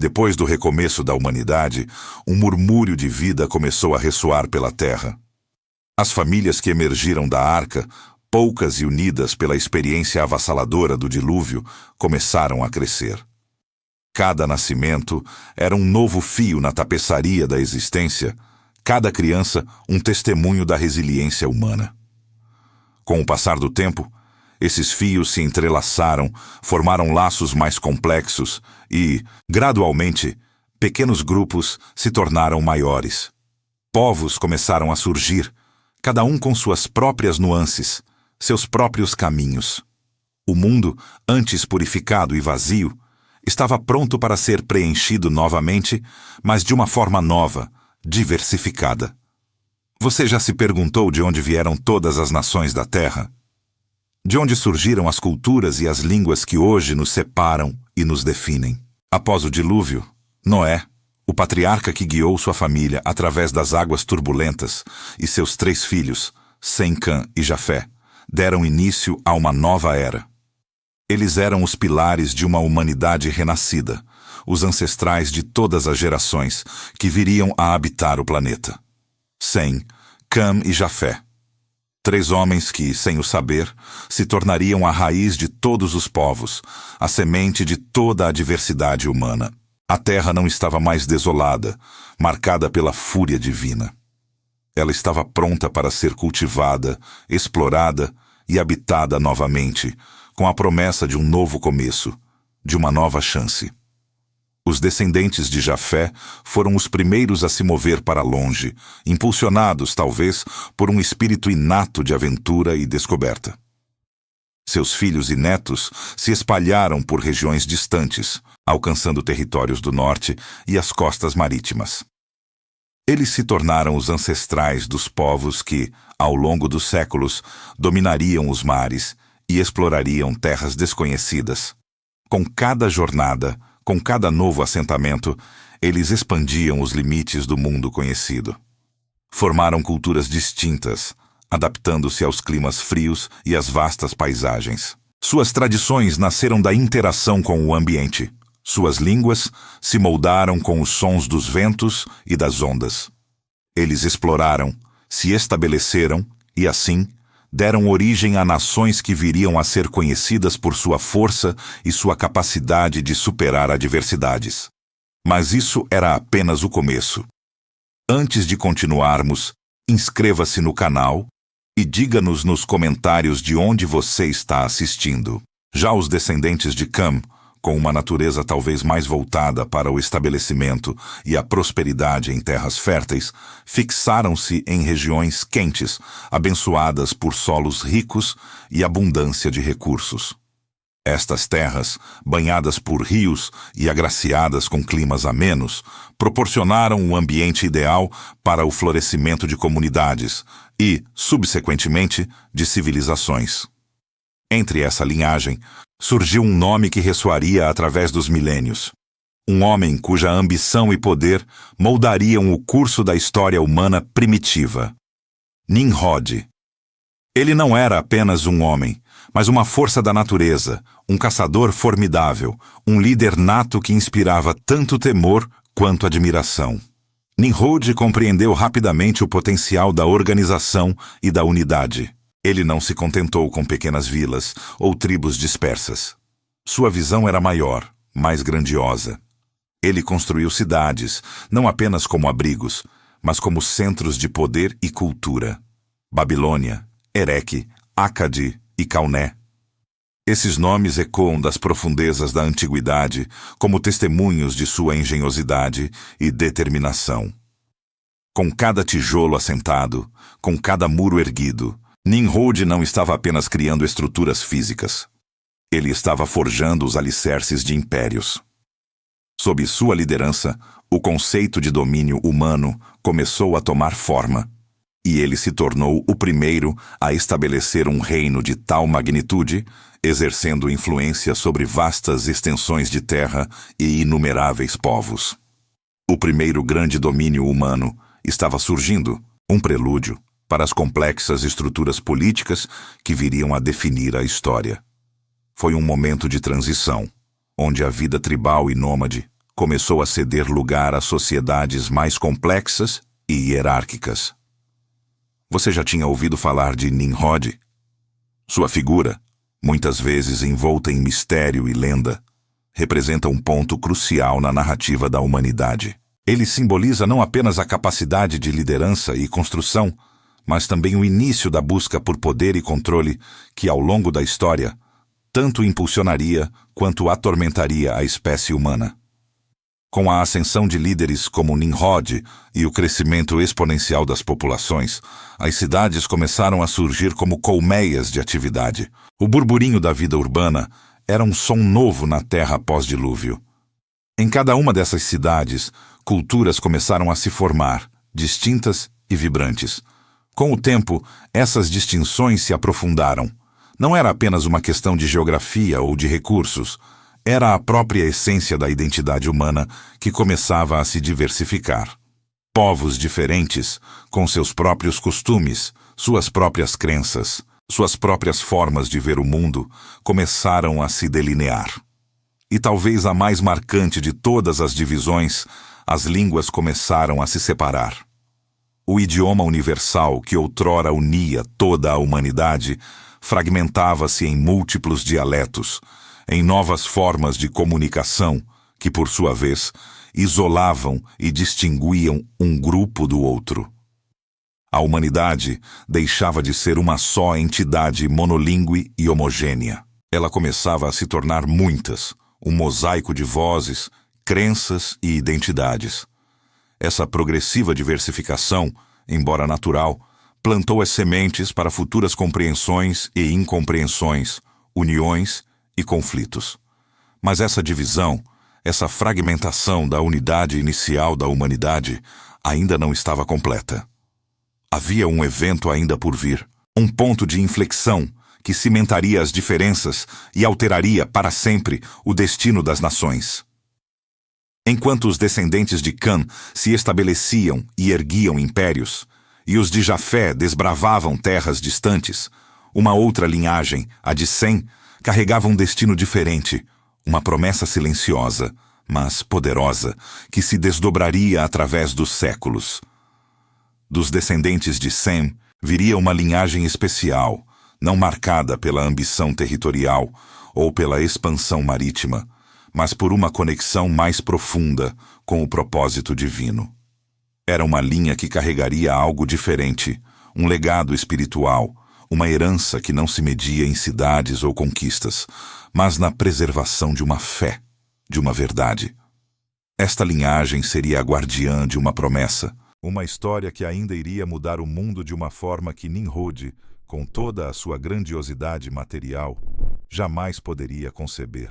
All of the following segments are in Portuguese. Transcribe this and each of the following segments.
Depois do recomeço da humanidade, um murmúrio de vida começou a ressoar pela terra. As famílias que emergiram da arca, poucas e unidas pela experiência avassaladora do dilúvio, começaram a crescer. Cada nascimento era um novo fio na tapeçaria da existência, cada criança um testemunho da resiliência humana. Com o passar do tempo, esses fios se entrelaçaram, formaram laços mais complexos e, gradualmente, pequenos grupos se tornaram maiores. Povos começaram a surgir, cada um com suas próprias nuances, seus próprios caminhos. O mundo, antes purificado e vazio, estava pronto para ser preenchido novamente, mas de uma forma nova, diversificada. Você já se perguntou de onde vieram todas as nações da Terra? De onde surgiram as culturas e as línguas que hoje nos separam e nos definem? Após o dilúvio, Noé, o patriarca que guiou sua família através das águas turbulentas, e seus 3 filhos, Sem, Cã e Jafé, deram início a uma nova era. Eles eram os pilares de uma humanidade renascida, os ancestrais de todas as gerações que viriam a habitar o planeta. Sem, Cã e Jafé. 3 homens que, sem o saber, se tornariam a raiz de todos os povos, a semente de toda a diversidade humana. A terra não estava mais desolada, marcada pela fúria divina. Ela estava pronta para ser cultivada, explorada e habitada novamente, com a promessa de um novo começo, de uma nova chance. Os descendentes de Jafé foram os primeiros a se mover para longe, impulsionados, talvez, por um espírito inato de aventura e descoberta. Seus filhos e netos se espalharam por regiões distantes, alcançando territórios do norte e as costas marítimas. Eles se tornaram os ancestrais dos povos que, ao longo dos séculos, dominariam os mares e explorariam terras desconhecidas. Com cada jornada, com cada novo assentamento, eles expandiam os limites do mundo conhecido. Formaram culturas distintas, adaptando-se aos climas frios e às vastas paisagens. Suas tradições nasceram da interação com o ambiente. Suas línguas se moldaram com os sons dos ventos e das ondas. Eles exploraram, se estabeleceram e, assim, deram origem a nações que viriam a ser conhecidas por sua força e sua capacidade de superar adversidades. Mas isso era apenas o começo. Antes de continuarmos, inscreva-se no canal e diga-nos nos comentários de onde você está assistindo. Já os descendentes de Cã, com uma natureza talvez mais voltada para o estabelecimento e a prosperidade em terras férteis, fixaram-se em regiões quentes, abençoadas por solos ricos e abundância de recursos. Estas terras, banhadas por rios e agraciadas com climas amenos, proporcionaram um ambiente ideal para o florescimento de comunidades e, subsequentemente, de civilizações. Entre essa linhagem, surgiu um nome que ressoaria através dos milênios. Um homem cuja ambição e poder moldariam o curso da história humana primitiva. Nimrod. Ele não era apenas um homem, mas uma força da natureza, um caçador formidável, um líder nato que inspirava tanto temor quanto admiração. Nimrod compreendeu rapidamente o potencial da organização e da unidade. Ele não se contentou com pequenas vilas ou tribos dispersas. Sua visão era maior, mais grandiosa. Ele construiu cidades, não apenas como abrigos, mas como centros de poder e cultura. Babilônia, Ereque, Acade e Calné. Esses nomes ecoam das profundezas da antiguidade como testemunhos de sua engenhosidade e determinação. Com cada tijolo assentado, com cada muro erguido, Nimrod não estava apenas criando estruturas físicas. Ele estava forjando os alicerces de impérios. Sob sua liderança, o conceito de domínio humano começou a tomar forma, e ele se tornou o primeiro a estabelecer um reino de tal magnitude, exercendo influência sobre vastas extensões de terra e inumeráveis povos. O primeiro grande domínio humano estava surgindo, um prelúdio para as complexas estruturas políticas que viriam a definir a história. Foi um momento de transição, onde a vida tribal e nômade, começou a ceder lugar a sociedades mais complexas e hierárquicas. Você já tinha ouvido falar de Nimrod? Sua figura, muitas vezes envolta em mistério e lenda, representa um ponto crucial na narrativa da humanidade. Ele simboliza não apenas a capacidade de liderança e construção, mas também o início da busca por poder e controle que, ao longo da história, tanto impulsionaria quanto atormentaria a espécie humana. Com a ascensão de líderes como Nimrod e o crescimento exponencial das populações, as cidades começaram a surgir como colmeias de atividade. O burburinho da vida urbana era um som novo na terra pós-dilúvio. Em cada uma dessas cidades, culturas começaram a se formar, distintas e vibrantes. Com o tempo, essas distinções se aprofundaram. Não era apenas uma questão de geografia ou de recursos, era a própria essência da identidade humana que começava a se diversificar. Povos diferentes, com seus próprios costumes, suas próprias crenças, suas próprias formas de ver o mundo, começaram a se delinear. E talvez a mais marcante de todas as divisões, as línguas começaram a se separar. O idioma universal que outrora unia toda a humanidade fragmentava-se em múltiplos dialetos, em novas formas de comunicação que, por sua vez, isolavam e distinguiam um grupo do outro. A humanidade deixava de ser uma só entidade monolíngue e homogênea. Ela começava a se tornar muitas, um mosaico de vozes, crenças e identidades. Essa progressiva diversificação, embora natural, plantou as sementes para futuras compreensões e incompreensões, uniões e conflitos. Mas essa divisão, essa fragmentação da unidade inicial da humanidade, ainda não estava completa. Havia um evento ainda por vir, um ponto de inflexão que cimentaria as diferenças e alteraria para sempre o destino das nações. Enquanto os descendentes de Cã se estabeleciam e erguiam impérios, e os de Jafé desbravavam terras distantes, uma outra linhagem, a de Sem, carregava um destino diferente, uma promessa silenciosa, mas poderosa, que se desdobraria através dos séculos. Dos descendentes de Sem viria uma linhagem especial, não marcada pela ambição territorial ou pela expansão marítima, mas por uma conexão mais profunda com o propósito divino. Era uma linha que carregaria algo diferente, um legado espiritual, uma herança que não se media em cidades ou conquistas, mas na preservação de uma fé, de uma verdade. Esta linhagem seria a guardiã de uma promessa, uma história que ainda iria mudar o mundo de uma forma que Nimrod, com toda a sua grandiosidade material, jamais poderia conceber.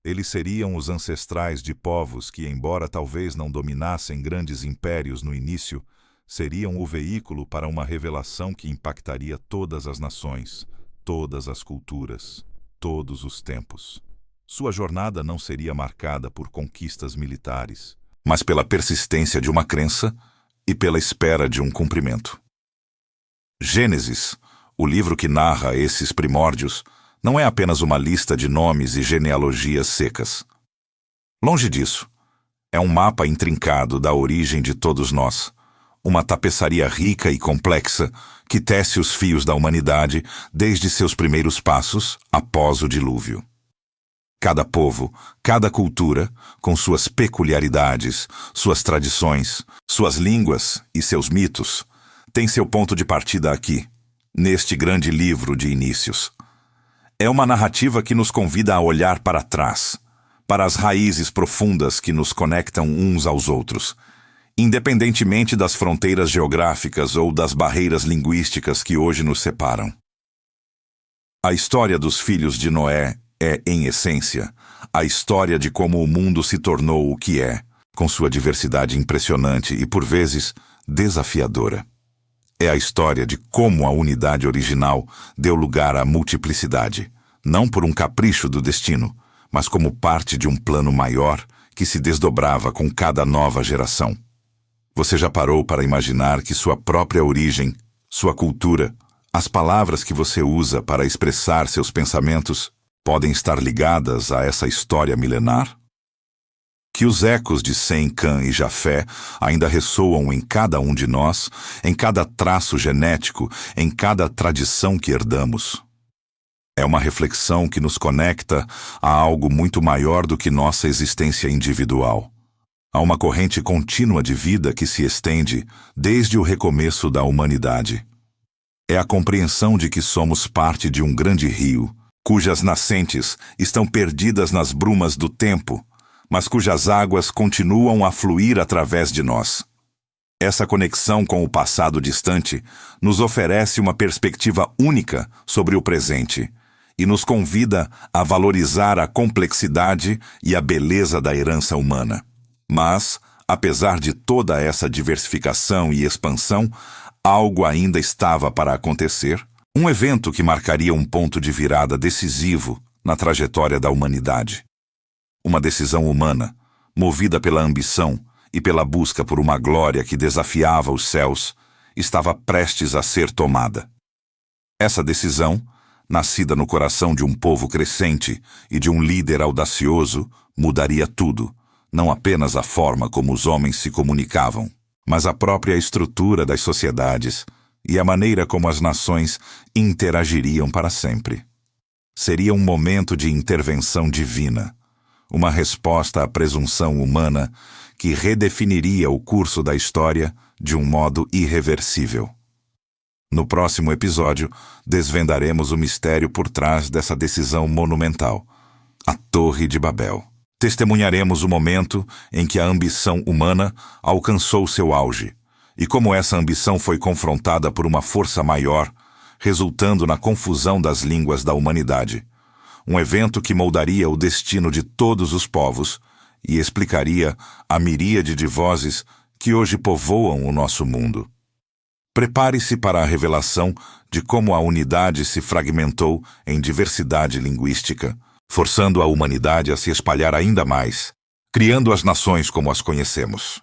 Eles seriam os ancestrais de povos que, embora talvez não dominassem grandes impérios no início, seriam o veículo para uma revelação que impactaria todas as nações, todas as culturas, todos os tempos. Sua jornada não seria marcada por conquistas militares, mas pela persistência de uma crença e pela espera de um cumprimento. Gênesis, o livro que narra esses primórdios, não é apenas uma lista de nomes e genealogias secas. Longe disso, é um mapa intrincado da origem de todos nós, uma tapeçaria rica e complexa que tece os fios da humanidade desde seus primeiros passos após o dilúvio. Cada povo, cada cultura, com suas peculiaridades, suas tradições, suas línguas e seus mitos, tem seu ponto de partida aqui, neste grande livro de inícios. É uma narrativa que nos convida a olhar para trás, para as raízes profundas que nos conectam uns aos outros, independentemente das fronteiras geográficas ou das barreiras linguísticas que hoje nos separam. A história dos filhos de Noé é, em essência, a história de como o mundo se tornou o que é, com sua diversidade impressionante e, por vezes, desafiadora. É a história de como a unidade original deu lugar à multiplicidade, não por um capricho do destino, mas como parte de um plano maior que se desdobrava com cada nova geração. Você já parou para imaginar que sua própria origem, sua cultura, as palavras que você usa para expressar seus pensamentos podem estar ligadas a essa história milenar? Que os ecos de Sem, Cã e Jafé ainda ressoam em cada um de nós, em cada traço genético, em cada tradição que herdamos. É uma reflexão que nos conecta a algo muito maior do que nossa existência individual. Há uma corrente contínua de vida que se estende desde o recomeço da humanidade. É a compreensão de que somos parte de um grande rio, cujas nascentes estão perdidas nas brumas do tempo, mas cujas águas continuam a fluir através de nós. Essa conexão com o passado distante nos oferece uma perspectiva única sobre o presente e nos convida a valorizar a complexidade e a beleza da herança humana. Mas, apesar de toda essa diversificação e expansão, algo ainda estava para acontecer, um evento que marcaria um ponto de virada decisivo na trajetória da humanidade. Uma decisão humana, movida pela ambição e pela busca por uma glória que desafiava os céus, estava prestes a ser tomada. Essa decisão, nascida no coração de um povo crescente e de um líder audacioso, mudaria tudo, não apenas a forma como os homens se comunicavam, mas a própria estrutura das sociedades e a maneira como as nações interagiriam para sempre. Seria um momento de intervenção divina, uma resposta à presunção humana que redefiniria o curso da história de um modo irreversível. No próximo episódio, desvendaremos o mistério por trás dessa decisão monumental, a Torre de Babel. Testemunharemos o momento em que a ambição humana alcançou seu auge, e como essa ambição foi confrontada por uma força maior, resultando na confusão das línguas da humanidade. Um evento que moldaria o destino de todos os povos e explicaria a miríade de vozes que hoje povoam o nosso mundo. Prepare-se para a revelação de como a unidade se fragmentou em diversidade linguística, forçando a humanidade a se espalhar ainda mais, criando as nações como as conhecemos.